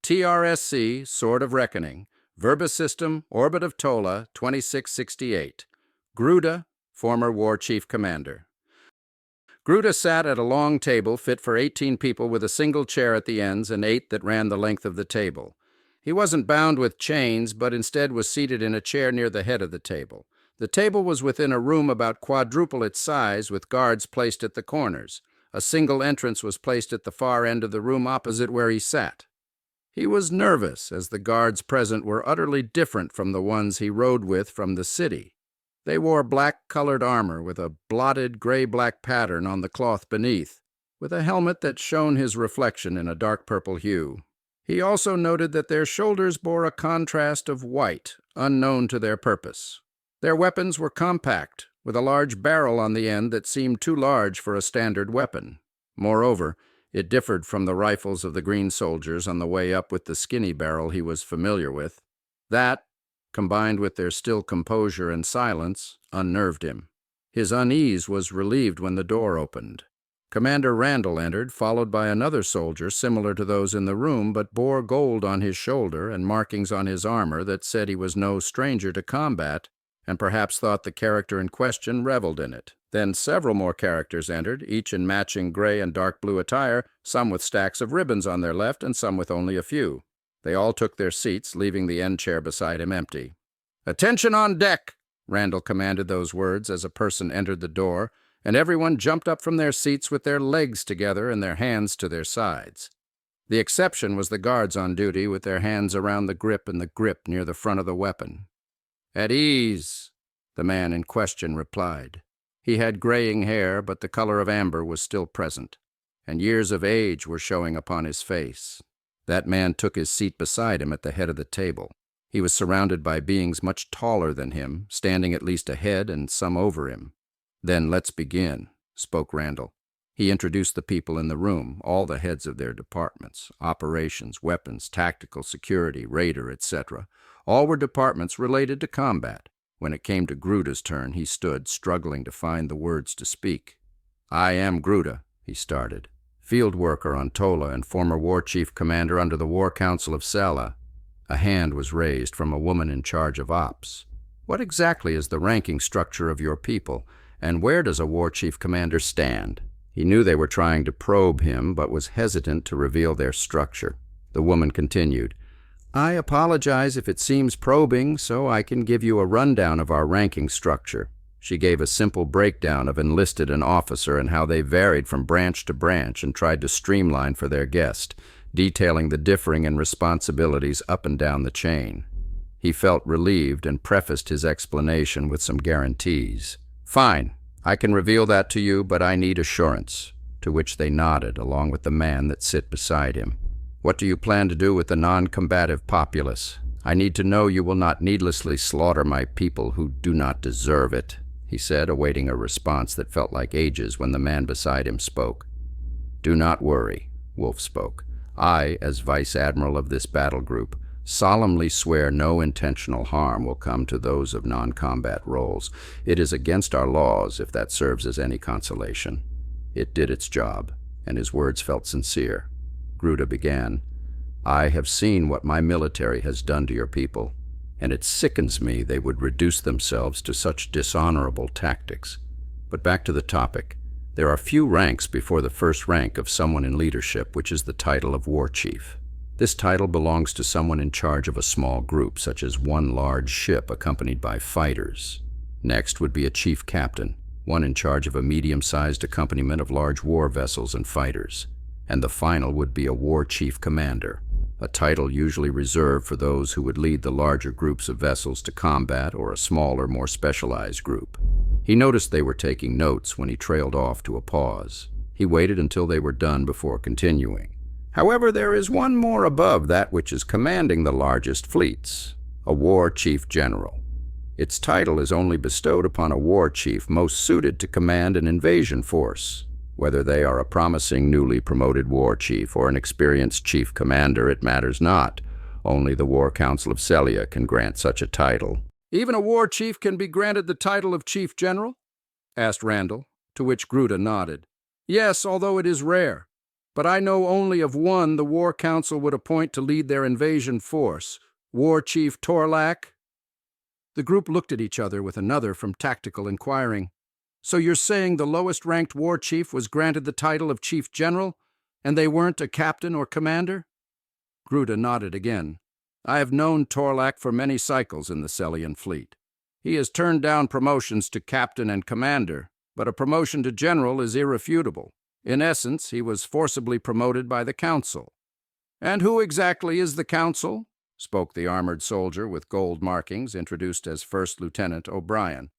TRSC, Sword of Reckoning. Verbis System, Orbit of Tola, 2668. Gruda, former War Chief Commander. Gruda sat at a long table fit for 18 people with a single chair at the ends and 8 that ran the length of the table. He wasn't bound with chains, but instead was seated in a chair near the head of the table. The table was within a room about quadruple its size, with guards placed at the corners. A single entrance was placed at the far end of the room opposite where he sat. He was nervous, as the guards present were utterly different from the ones he rode with from the city. They wore black-colored armor with a blotted gray-black pattern on the cloth beneath, with a helmet that shone his reflection in a dark purple hue. He also noted that their shoulders bore a contrast of white, unknown to their purpose. Their weapons were compact, with a large barrel on the end that seemed too large for a standard weapon. Moreover, it differed from the rifles of the green soldiers on the way up with the skinny barrel he was familiar with. That, combined with their still composure and silence, unnerved him. His unease was relieved when the door opened. Commander Randall entered, followed by another soldier similar to those in the room, but bore gold on his shoulder and markings on his armor that said he was no stranger to combat, and perhaps thought the character in question reveled in it. Then several more characters entered, each in matching gray and dark blue attire, some with stacks of ribbons on their left and some with only a few. They all took their seats, leaving the end chair beside him empty. "Attention on deck!" Randall commanded those words as a person entered the door, and everyone jumped up from their seats with their legs together and their hands to their sides. The exception was the guards on duty with their hands around the grip and the grip near the front of the weapon. "At ease," the man in question replied. He had graying hair, but the color of amber was still present, and years of age were showing upon his face. That man took his seat beside him at the head of the table. He was surrounded by beings much taller than him, standing at least ahead and some over him. "Then let's begin," spoke Randall. He introduced the people in the room, all the heads of their departments, operations, weapons, tactical, security, radar, etc. All were departments related to combat. When it came to Gruda's turn, he stood, struggling to find the words to speak. "I am Gruda," he started, "field worker on Tola and former War Chief Commander under the War Council of Sela." A hand was raised from a woman in charge of ops. "What exactly is the ranking structure of your people, and where does a War Chief Commander stand?" He knew they were trying to probe him, but was hesitant to reveal their structure. The woman continued, "I apologize if it seems probing, so I can give you a rundown of our ranking structure." She gave a simple breakdown of enlisted and officer and how they varied from branch to branch and tried to streamline for their guest, detailing the differing in responsibilities up and down the chain. He felt relieved and prefaced his explanation with some guarantees. "Fine, I can reveal that to you, but I need assurance," to which they nodded, along with the man that sat beside him. "What do you plan to do with the non-combative populace? I need to know you will not needlessly slaughter my people who do not deserve it," he said, awaiting a response that felt like ages when the man beside him spoke. "Do not worry," Wolf spoke. "I, as Vice Admiral of this battle group, solemnly swear no intentional harm will come to those of non-combat roles. It is against our laws, if that serves as any consolation." It did its job, and his words felt sincere. Gruda began, "I have seen what my military has done to your people, and it sickens me they would reduce themselves to such dishonorable tactics. But back to the topic. There are few ranks before the first rank of someone in leadership, which is the title of War Chief. This title belongs to someone in charge of a small group, such as one large ship accompanied by fighters. Next would be a chief captain, one in charge of a medium-sized accompaniment of large war vessels and fighters. And the final would be a War Chief Commander, a title usually reserved for those who would lead the larger groups of vessels to combat or a smaller, more specialized group. He noticed they were taking notes when he trailed off to a pause. He waited until they were done before continuing. "However, there is one more above that which is commanding the largest fleets, a War Chief General. Its title is only bestowed upon a war chief most suited to command an invasion force. Whether they are a promising newly promoted war chief or an experienced chief commander, it matters not. Only the War Council of Celia can grant such a title." "Even a war chief can be granted the title of Chief General?" asked Randall, to which Gruda nodded. "Yes, although it is rare. but I know only of one the War Council would appoint to lead their invasion force. War Chief Torlak." The group looked at each other, with another from Tactical inquiring, "So you're saying the lowest-ranked war chief was granted the title of Chief General, and they weren't a captain or commander?" Gruda nodded again. "I have known Torlak for many cycles in the Celian fleet. He has turned down promotions to captain and commander, but a promotion to general is irrefutable. In essence, he was forcibly promoted by the Council." "And who exactly is the Council?" spoke the armored soldier with gold markings, introduced as First Lieutenant O'Brien.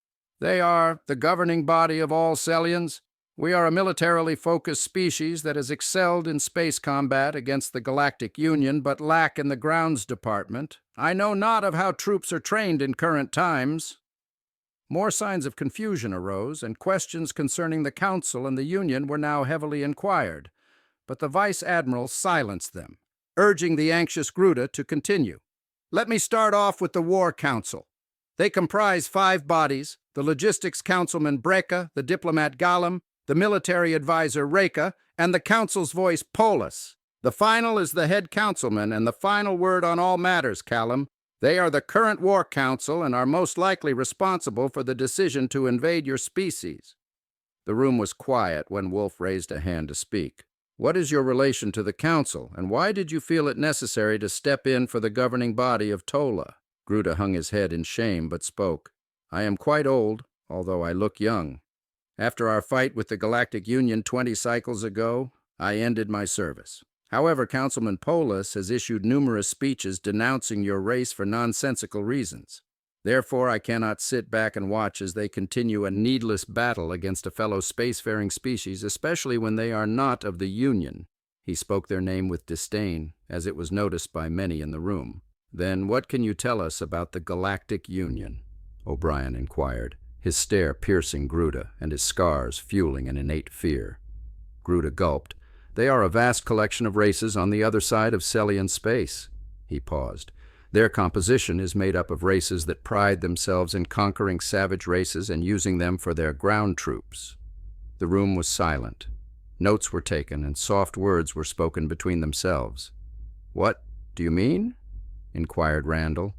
"They are the governing body of all Celians. We are a militarily focused species that has excelled in space combat against the Galactic Union, but lack in the grounds department. I know not of how troops are trained in current times." More signs of confusion arose, and questions concerning the Council and the Union were now heavily inquired, but the Vice Admiral silenced them, urging the anxious Gruda to continue. "Let me start off with the War Council. They comprise 5 bodies: the Logistics Councilman Breka, the Diplomat Galem, the Military Advisor Reka, and the Council's voice Polis. The final is the head councilman and the final word on all matters, Callum. They are the current War Council and are most likely responsible for the decision to invade your species." The room was quiet when Wolf raised a hand to speak. "What is your relation to the Council, and why did you feel it necessary to step in for the governing body of Tola?" Gruda hung his head in shame, but spoke. "I am quite old, although I look young. After our fight with the Galactic Union 20 cycles ago, I ended my service. However, Councilman Polis has issued numerous speeches denouncing your race for nonsensical reasons. Therefore, I cannot sit back and watch as they continue a needless battle against a fellow spacefaring species, especially when they are not of the Union." He spoke their name with disdain, as it was noticed by many in the room. "Then what can you tell us about the Galactic Union?" O'Brien inquired, his stare piercing Gruda and his scars fueling an innate fear. Gruda gulped. "They are a vast collection of races on the other side of Celian space." He paused. "Their composition is made up of races that pride themselves in conquering savage races and using them for their ground troops." The room was silent. Notes were taken and soft words were spoken between themselves. "What do you mean?" inquired Randall.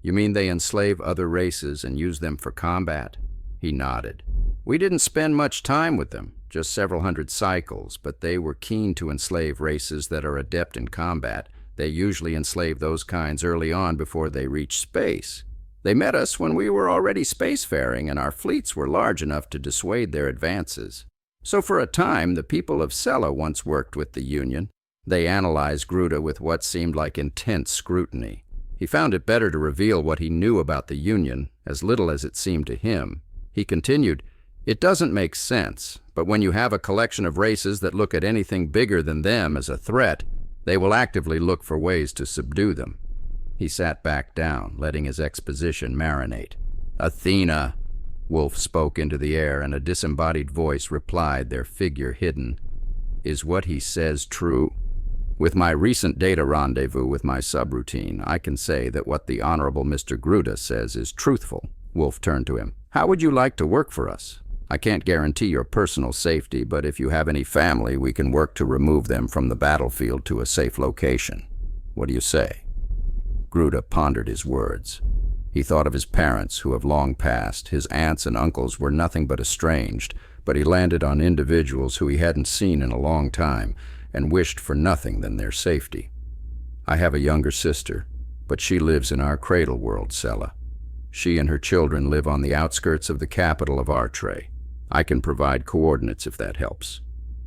"You mean they enslave other races and use them for combat?" He nodded. "We didn't spend much time with them, just several hundred cycles, but they were keen to enslave races that are adept in combat. They usually enslave those kinds early on before they reach space. They met us when we were already spacefaring, and our fleets were large enough to dissuade their advances. So for a time, the people of Sela once worked with the Union." They analyzed Gruda with what seemed like intense scrutiny. He found it better to reveal what he knew about the Union, as little as it seemed to him. He continued, "It doesn't make sense, but when you have a collection of races that look at anything bigger than them as a threat, they will actively look for ways to subdue them." He sat back down, letting his exposition marinate. "Athena," Wolf spoke into the air, and a disembodied voice replied, their figure hidden. "Is what he says true? With my recent data rendezvous with my subroutine, I can say that what the Honorable Mr. Gruda says is truthful." Wolf turned to him. "How would you like to work for us? I can't guarantee your personal safety, but if you have any family, we can work to remove them from the battlefield to a safe location. What do you say?" Gruda pondered his words. He thought of his parents, who have long passed. His aunts and uncles were nothing but estranged, but he landed on individuals who he hadn't seen in a long time, and wished for nothing than their safety. "I have a younger sister, but she lives in our cradle world, Sela. She and her children live on the outskirts of the capital of Artray. I can provide coordinates if that helps."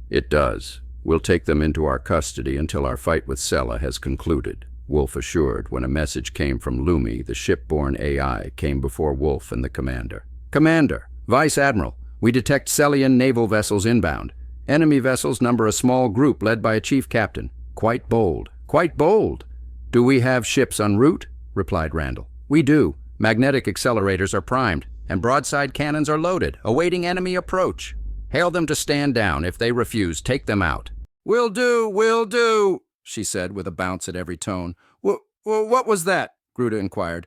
"It does. We'll take them into our custody until our fight with Sela has concluded," Wolf assured when a message came from Lumi. The shipborne AI came before Wolf and the commander. "Commander, Vice Admiral, we detect Celian naval vessels inbound. Enemy vessels number a small group led by a chief captain. Quite bold. Quite bold." "Do we have ships en route?" replied Randall. "We do. Magnetic accelerators are primed, and broadside cannons are loaded, awaiting enemy approach. Hail them to stand down. If they refuse, take them out." Will do," she said with a bounce at every tone. What was that?" Gruda inquired.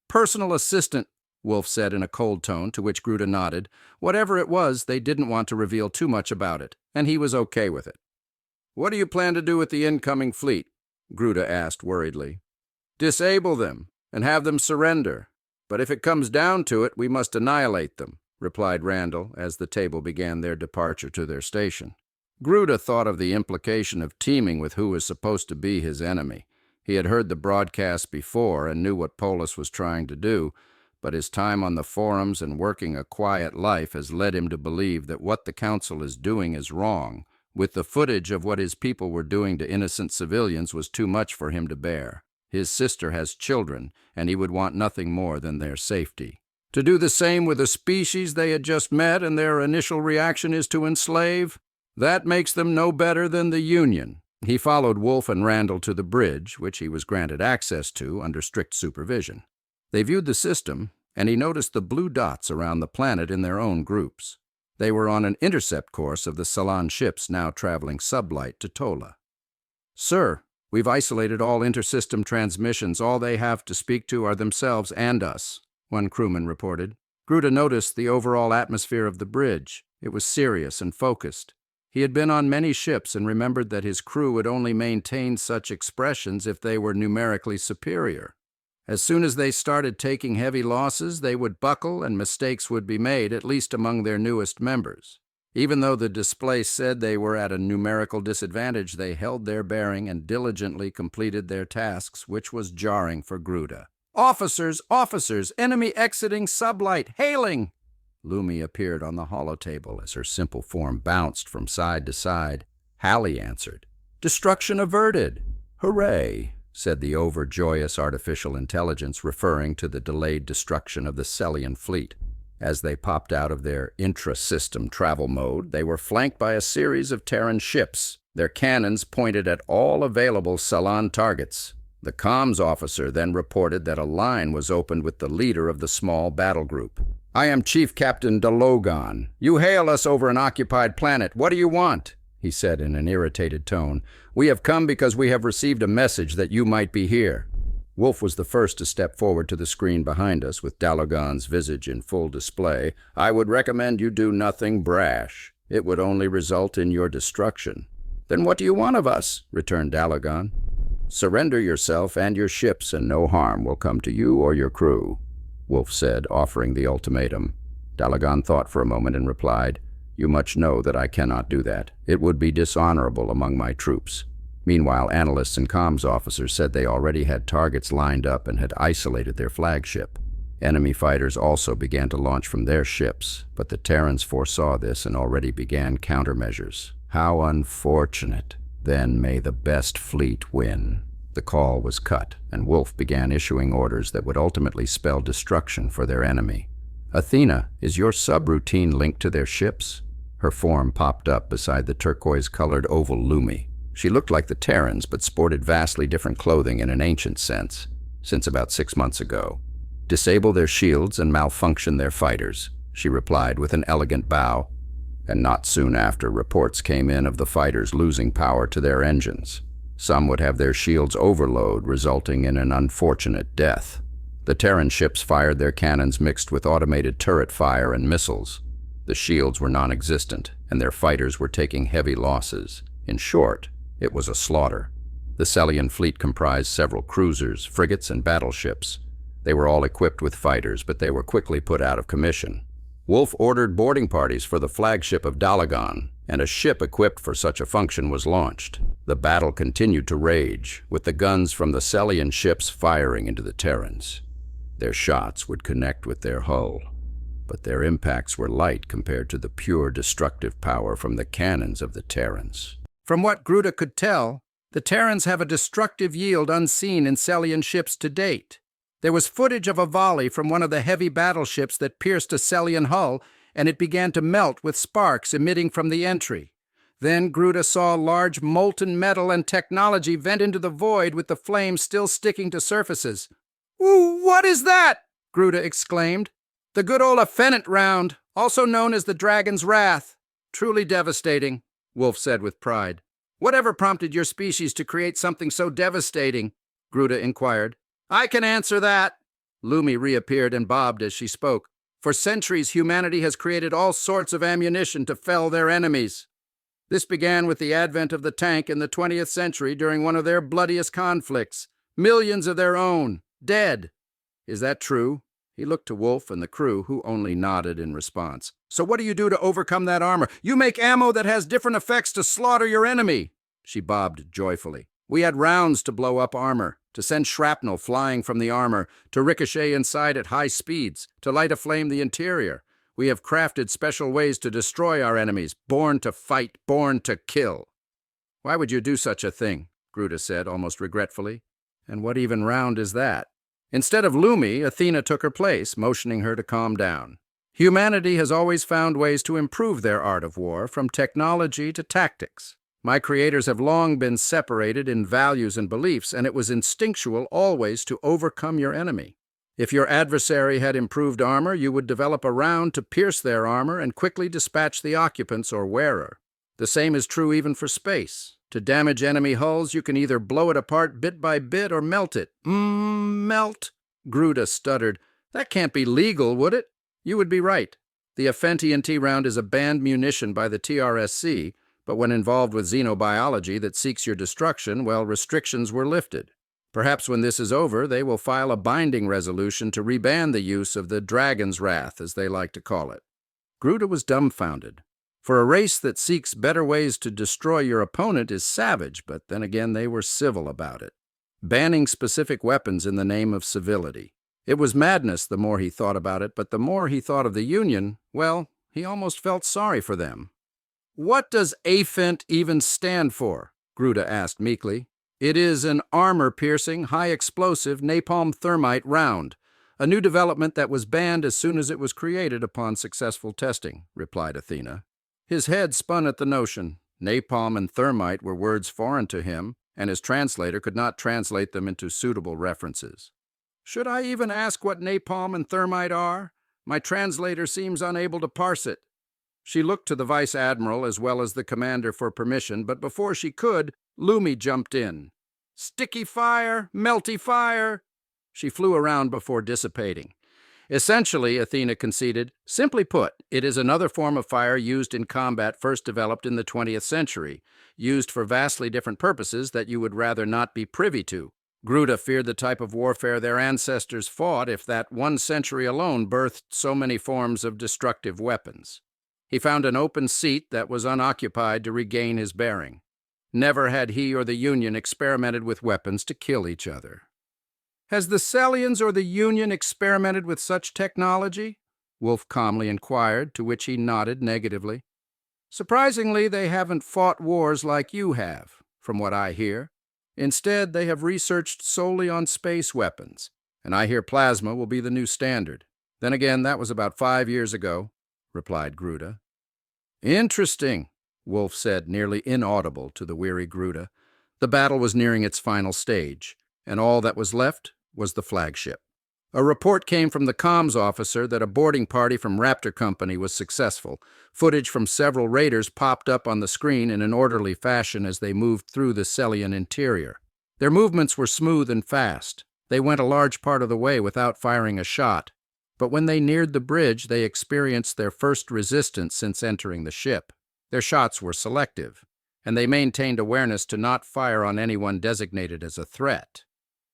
Personal assistant," Wolf said in a cold tone, to which Gruda nodded. Whatever it was, they didn't want to reveal too much about it, and he was okay with it. "What do you plan to do with the incoming fleet?" Gruda asked worriedly. "Disable them and have them surrender. But if it comes down to it, we must annihilate them," replied Randall as the table began their departure to their station. Gruda thought of the implication of teaming with who was supposed to be his enemy. He had heard the broadcast before and knew what Polis was trying to do, but his time on the forums and working a quiet life has led him to believe that what the Council is doing is wrong. With the footage of what his people were doing to innocent civilians was too much for him to bear. His sister has children, and he would want nothing more than their safety. To do the same with a species they had just met and their initial reaction is to enslave? That makes them no better than the Union. He followed Wolf and Randall to the bridge, which he was granted access to under strict supervision. They viewed the system, and he noticed the blue dots around the planet in their own groups. They were on an intercept course of the Celian ships now traveling sublight to Tola. "Sir, we've isolated all intersystem transmissions. All they have to speak to are themselves and us," one crewman reported. Gruda noticed the overall atmosphere of the bridge. It was serious and focused. He had been on many ships and remembered that his crew would only maintain such expressions if they were numerically superior. As soon as they started taking heavy losses, they would buckle and mistakes would be made, at least among their newest members. Even though the display said they were at a numerical disadvantage, they held their bearing and diligently completed their tasks, which was jarring for Gruda. "Officers! Officers! Enemy exiting sublight! Hailing!" Lumi appeared on the holotable as her simple form bounced from side to side. Hallie answered. "Destruction averted!" "Hooray!" said the overjoyous artificial intelligence, referring to the delayed destruction of the celian fleet. As they popped out of their intra-system travel mode, they were flanked by a series of Terran ships, their cannons pointed at all available Celian targets. The comms officer then reported that a line was opened with the leader of the small battle group. "I am Chief Captain Dalogan. You hail us over an occupied planet. What do you want?" he said in an irritated tone. "We have come because we have received a message that you might be here." Wolf was the first to step forward to the screen behind us, with Dalogan's visage in full display. "I would recommend you do nothing brash. It would only result in your destruction." "Then what do you want of us?" returned Dalogan. "Surrender yourself and your ships, and no harm will come to you or your crew," Wolf said, offering the ultimatum. Dalagan thought for a moment and replied, "You much know that I cannot do that. It would be dishonorable among my troops." Meanwhile, analysts and comms officers said they already had targets lined up and had isolated their flagship. Enemy fighters also began to launch from their ships, but the Terrans foresaw this and already began countermeasures. How unfortunate. Then may the best fleet win. The call was cut, and Wolf began issuing orders that would ultimately spell destruction for their enemy. "Athena, is your subroutine linked to their ships?" Her form popped up beside the turquoise-colored oval Lumi. She looked like the Terrans, but sported vastly different clothing in an ancient sense, since about 6 months ago. "Disable their shields and malfunction their fighters," she replied with an elegant bow. And not soon after, reports came in of the fighters losing power to their engines. Some would have their shields overload, resulting in an unfortunate death. The Terran ships fired their cannons mixed with automated turret fire and missiles. The shields were non-existent, and their fighters were taking heavy losses. In short, it was a slaughter. The Celian fleet comprised several cruisers, frigates, and battleships. They were all equipped with fighters, but they were quickly put out of commission. Wolf ordered boarding parties for the flagship of Dalagan, and a ship equipped for such a function was launched. The battle continued to rage, with the guns from the Celian ships firing into the Terrans. Their shots would connect with their hull, but their impacts were light compared to the pure destructive power from the cannons of the Terrans. From what Gruda could tell, the Terrans have a destructive yield unseen in Celian ships to date. There was footage of a volley from one of the heavy battleships that pierced a Celian hull, and it began to melt with sparks emitting from the entry. Then Gruda saw large molten metal and technology vent into the void with the flames still sticking to surfaces. "Ooh, what is that?" Gruda exclaimed. "The good old Phenant round, also known as the Dragon's Wrath. Truly devastating," Wolf said with pride. "Whatever prompted your species to create something so devastating?" Gruda inquired. "I can answer that." Lumi reappeared and bobbed as she spoke. "For centuries, humanity has created all sorts of ammunition to fell their enemies." This began with the advent of the tank in the 20th century during one of their bloodiest conflicts. Millions of their own, dead. Is that true? He looked to Wolf and the crew, who only nodded in response. So what do you do to overcome that armor? You make ammo that has different effects to slaughter your enemy. She bobbed joyfully. We had rounds to blow up armor, to send shrapnel flying from the armor, to ricochet inside at high speeds, to light aflame the interior. We have crafted special ways to destroy our enemies, born to fight, born to kill. Why would you do such a thing? Gruda said, almost regretfully. And what even round is that? Instead of Lumi, Athena took her place, motioning her to calm down. Humanity has always found ways to improve their art of war, from technology to tactics. My creators have long been separated in values and beliefs, and it was instinctual always to overcome your enemy. If your adversary had improved armor, you would develop a round to pierce their armor and quickly dispatch the occupants or wearer. The same is true even for space. To damage enemy hulls, you can either blow it apart bit by bit or melt it. Melt? Gruda stuttered. That can't be legal, would it? You would be right. The FNTNT round is a banned munition by the TRSC, but when involved with xenobiology that seeks your destruction, well, restrictions were lifted. Perhaps when this is over, they will file a binding resolution to reban the use of the Dragon's Wrath, as they like to call it. Gruda was dumbfounded. For a race that seeks better ways to destroy your opponent is savage, but then again they were civil about it. Banning specific weapons in the name of civility. It was madness the more he thought about it, but the more he thought of the Union, well, he almost felt sorry for them. What does AFENT even stand for? Gruda asked meekly. It is an armor-piercing, high-explosive napalm thermite round, a new development that was banned as soon as it was created upon successful testing, replied Athena. His head spun at the notion. Napalm and thermite were words foreign to him, and his translator could not translate them into suitable references. Should I even ask what napalm and thermite are? My translator seems unable to parse it. She looked to the vice admiral as well as the commander for permission, but before she could, Lumi jumped in. Sticky fire, melty fire. She flew around before dissipating. Essentially, Athena conceded, simply put, it is another form of fire used in combat first developed in the 20th century, used for vastly different purposes that you would rather not be privy to. Gruda feared the type of warfare their ancestors fought if that one century alone birthed so many forms of destructive weapons. He found an open seat that was unoccupied to regain his bearing. Never had he or the Union experimented with weapons to kill each other. Has the Celians or the Union experimented with such technology? Wolf calmly inquired, to which he nodded negatively. Surprisingly, they haven't fought wars like you have, from what I hear. Instead, they have researched solely on space weapons, and I hear plasma will be the new standard. Then again, that was about 5 years ago, replied Gruda. Interesting, Wolf said, nearly inaudible to the weary Gruda. The battle was nearing its final stage, and all that was left was the flagship. A report came from the comms officer that a boarding party from Raptor Company was successful. Footage from several raiders popped up on the screen in an orderly fashion as they moved through the celian interior. Their movements were smooth and fast. They went a large part of the way without firing a shot. But when they neared the bridge, they experienced their first resistance since entering the ship. Their shots were selective, and they maintained awareness to not fire on anyone designated as a threat.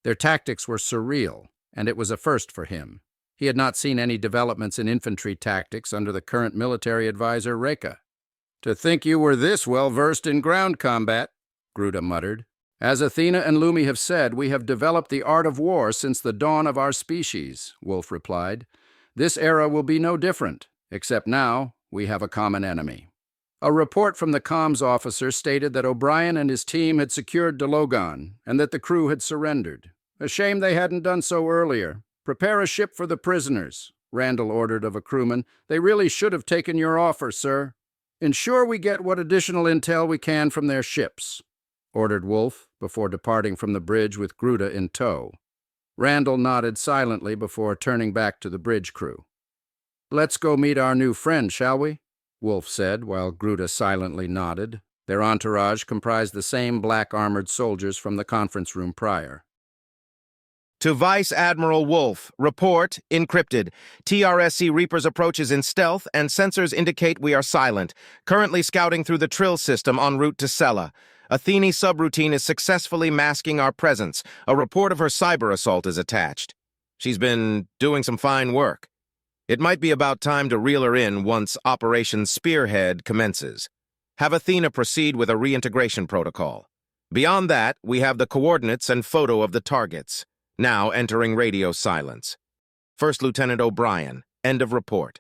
Their tactics were surreal, and it was a first for him. He had not seen any developments in infantry tactics under the current military advisor, Reka. To think you were this well-versed in ground combat, Gruda muttered. As Athena and Lumi have said, we have developed the art of war since the dawn of our species, Wolf replied. This era will be no different, except now we have a common enemy. A report from the comms officer stated that O'Brien and his team had secured Delogon, and that the crew had surrendered. A shame they hadn't done so earlier. Prepare a ship for the prisoners, Randall ordered of a crewman. They really should have taken your offer, sir. Ensure we get what additional intel we can from their ships, ordered Wolf, before departing from the bridge with Gruda in tow. Randall nodded silently before turning back to the bridge crew. Let's go meet our new friend, shall we? Wolf said, while Gruda silently nodded. Their entourage comprised the same black-armored soldiers from the conference room prior. To Vice Admiral Wolf, report, encrypted. TRSC Reaper's approach is in stealth, and sensors indicate we are silent. Currently scouting through the Trill system en route to Sela. Athene subroutine is successfully masking our presence. A report of her cyber assault is attached. She's been doing some fine work. It might be about time to reel her in once Operation Spearhead commences. Have Athena proceed with a reintegration protocol. Beyond that, we have the coordinates and photo of the targets. Now entering radio silence. First Lieutenant O'Brien, end of report.